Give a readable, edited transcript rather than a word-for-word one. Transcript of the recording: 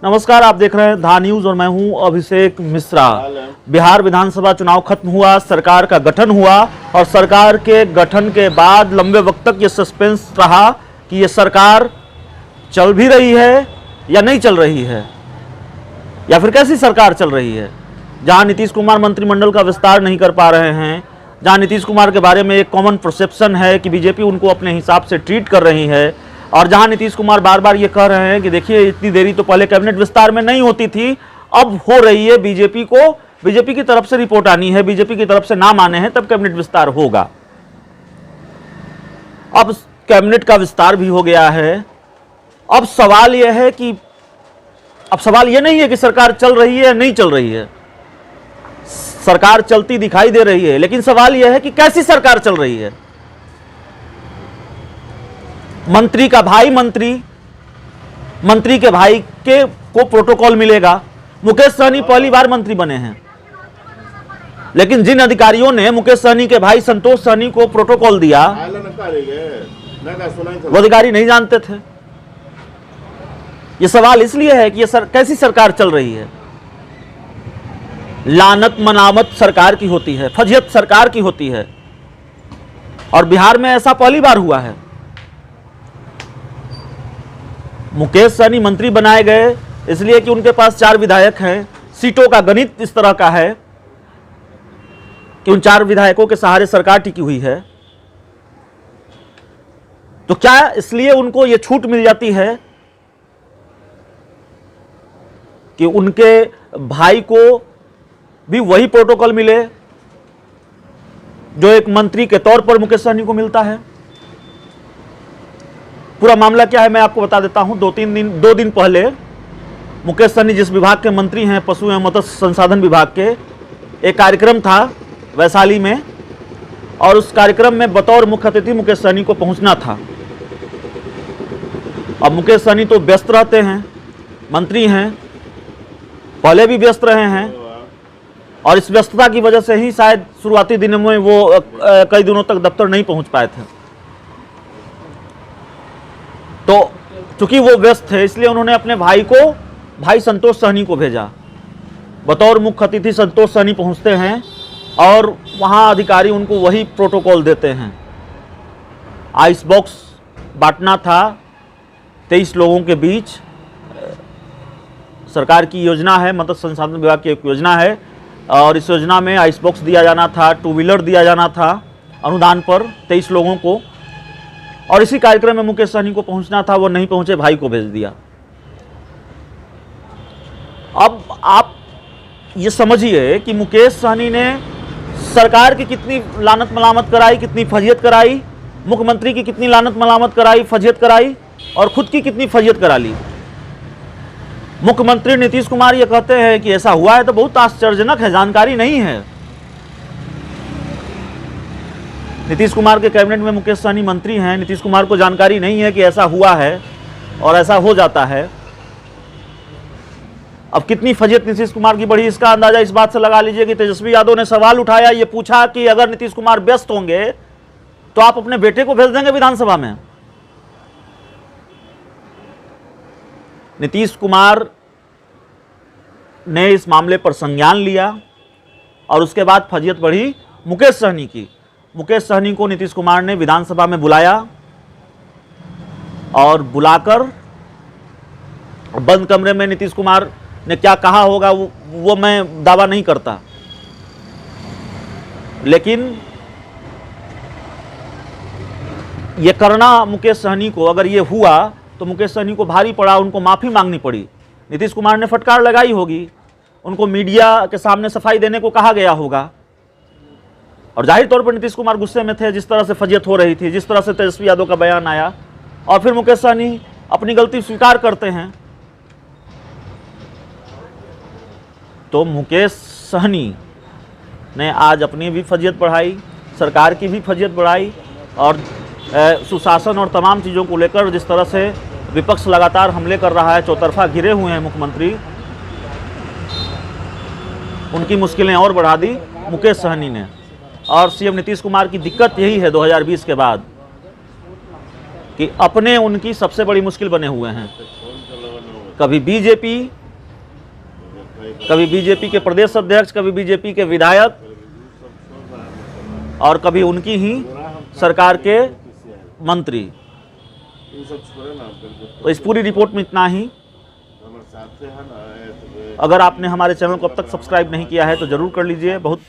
नमस्कार, आप देख रहे हैं धा न्यूज और मैं हूं अभिषेक मिश्रा। बिहार विधानसभा चुनाव खत्म हुआ, सरकार का गठन हुआ और सरकार के गठन के बाद लंबे वक्त तक ये सस्पेंस रहा कि ये सरकार चल भी रही है या नहीं चल रही है, या फिर कैसी सरकार चल रही है। जहां नीतीश कुमार मंत्रिमंडल का विस्तार नहीं कर पा रहे हैं, जहां नीतीश कुमार के बारे में एक कॉमन परसेप्शन है कि बीजेपी उनको अपने हिसाब से ट्रीट कर रही है, और जहां नीतीश कुमार बार बार ये कह रहे हैं कि देखिए इतनी देरी तो पहले कैबिनेट विस्तार में नहीं होती थी, अब हो रही है, बीजेपी की तरफ से रिपोर्ट आनी है, बीजेपी की तरफ से नाम आने हैं तब कैबिनेट विस्तार होगा। अब कैबिनेट का विस्तार भी हो गया है। अब सवाल यह है कि नहीं है कि सरकार चल रही है या नहीं चल रही है। सरकार चलती दिखाई दे रही है, लेकिन सवाल यह है कि कैसी सरकार चल रही है। मंत्री का भाई मंत्री के भाई को प्रोटोकॉल मिलेगा। मुकेश सहनी पहली बार मंत्री बने हैं, लेकिन जिन अधिकारियों ने मुकेश सहनी के भाई संतोष सहनी को प्रोटोकॉल दिया वो अधिकारी नहीं जानते थे। यह सवाल इसलिए है कि कैसी सरकार चल रही है। लानत मनामत सरकार की होती है, फजियत सरकार की होती है, और बिहार में ऐसा पहली बार हुआ है। मुकेश सहनी मंत्री बनाए गए इसलिए कि उनके पास 4 विधायक हैं। सीटों का गणित इस तरह का है कि उन 4 विधायकों के सहारे सरकार टिकी हुई है। तो क्या इसलिए उनको यह छूट मिल जाती है कि उनके भाई को भी वही प्रोटोकॉल मिले जो एक मंत्री के तौर पर मुकेश सहनी को मिलता है? पूरा मामला क्या है मैं आपको बता देता हूं। 2 दिन पहले मुकेश सहनी जिस विभाग के मंत्री हैं, पशु एवं मत्स्य संसाधन विभाग के, एक कार्यक्रम था वैशाली में, और उस कार्यक्रम में बतौर मुख्य अतिथि मुकेश सहनी को पहुंचना था। अब मुकेश सहनी तो व्यस्त रहते हैं, मंत्री हैं, पहले भी व्यस्त रहे हैं, और इस व्यस्तता की वजह से ही शायद शुरुआती दिनों में वो कई दिनों तक दफ्तर नहीं पहुंच पाए थे। तो चूंकि वो व्यस्त थे इसलिए उन्होंने अपने भाई संतोष सहनी को भेजा। बतौर मुख्य अतिथि संतोष सहनी पहुंचते हैं और वहां अधिकारी उनको वही प्रोटोकॉल देते हैं। आइस बॉक्स बांटना था 23 लोगों के बीच। सरकार की योजना है, मत्स्य संसाधन विभाग की एक योजना है, और इस योजना में आइस बॉक्स दिया जाना था, 2 व्हीलर दिया जाना था अनुदान पर 23 लोगों को, और इसी कार्यक्रम में मुकेश सहनी को पहुंचना था। वो नहीं पहुंचे, भाई को भेज दिया। अब आप ये समझिए कि मुकेश सहनी ने सरकार की कितनी लानत मलामत कराई, कितनी फजियत कराई, मुख्यमंत्री की कितनी लानत मलामत कराई, फजियत कराई, और खुद की कितनी फजियत करा ली। मुख्यमंत्री नीतीश कुमार ये कहते हैं कि ऐसा हुआ है तो बहुत आश्चर्यजनक है, जानकारी नहीं है। नीतीश कुमार के कैबिनेट में मुकेश सहनी मंत्री हैं, नीतीश कुमार को जानकारी नहीं है कि ऐसा हुआ है और ऐसा हो जाता है। अब कितनी फजियत नीतीश कुमार की बढ़ी, इसका अंदाजा इस बात से लगा लीजिए कि तेजस्वी यादव ने सवाल उठाया, ये पूछा कि अगर नीतीश कुमार व्यस्त होंगे तो आप अपने बेटे को भेज देंगे विधानसभा में? नीतीश कुमार ने इस मामले पर संज्ञान लिया और उसके बाद फजियत बढ़ी मुकेश सहनी की। मुकेश सहनी को नीतीश कुमार ने विधानसभा में बुलाया, और बुलाकर बंद कमरे में नीतीश कुमार ने क्या कहा होगा वो मैं दावा नहीं करता, लेकिन ये करना मुकेश सहनी को, अगर ये हुआ तो मुकेश सहनी को भारी पड़ा, उनको माफी मांगनी पड़ी। नीतीश कुमार ने फटकार लगाई होगी, उनको मीडिया के सामने सफाई देने को कहा गया होगा, और जाहिर तौर पर नीतीश कुमार गुस्से में थे जिस तरह से फजियत हो रही थी, जिस तरह से तेजस्वी यादव का बयान आया, और फिर मुकेश सहनी अपनी गलती स्वीकार करते हैं। तो मुकेश सहनी ने आज अपनी भी फजियत बढ़ाई, सरकार की भी फजियत बढ़ाई, और सुशासन और तमाम चीज़ों को लेकर जिस तरह से विपक्ष लगातार हमले कर रहा है, चौतरफा घिरे हुए हैं मुख्यमंत्री, उनकी मुश्किलें और बढ़ा दी मुकेश सहनी ने। और सीएम नीतीश कुमार की दिक्कत यही है 2020 के बाद कि अपने उनकी सबसे बड़ी मुश्किल बने हुए हैं। कभी बीजेपी, कभी बीजेपी के प्रदेश अध्यक्ष, कभी बीजेपी के विधायक और कभी उनकी ही सरकार के मंत्री। तो इस पूरी रिपोर्ट में इतना ही। अगर आपने हमारे चैनल को अब तक सब्सक्राइब नहीं किया है तो जरूर कर लीजिए। बहुत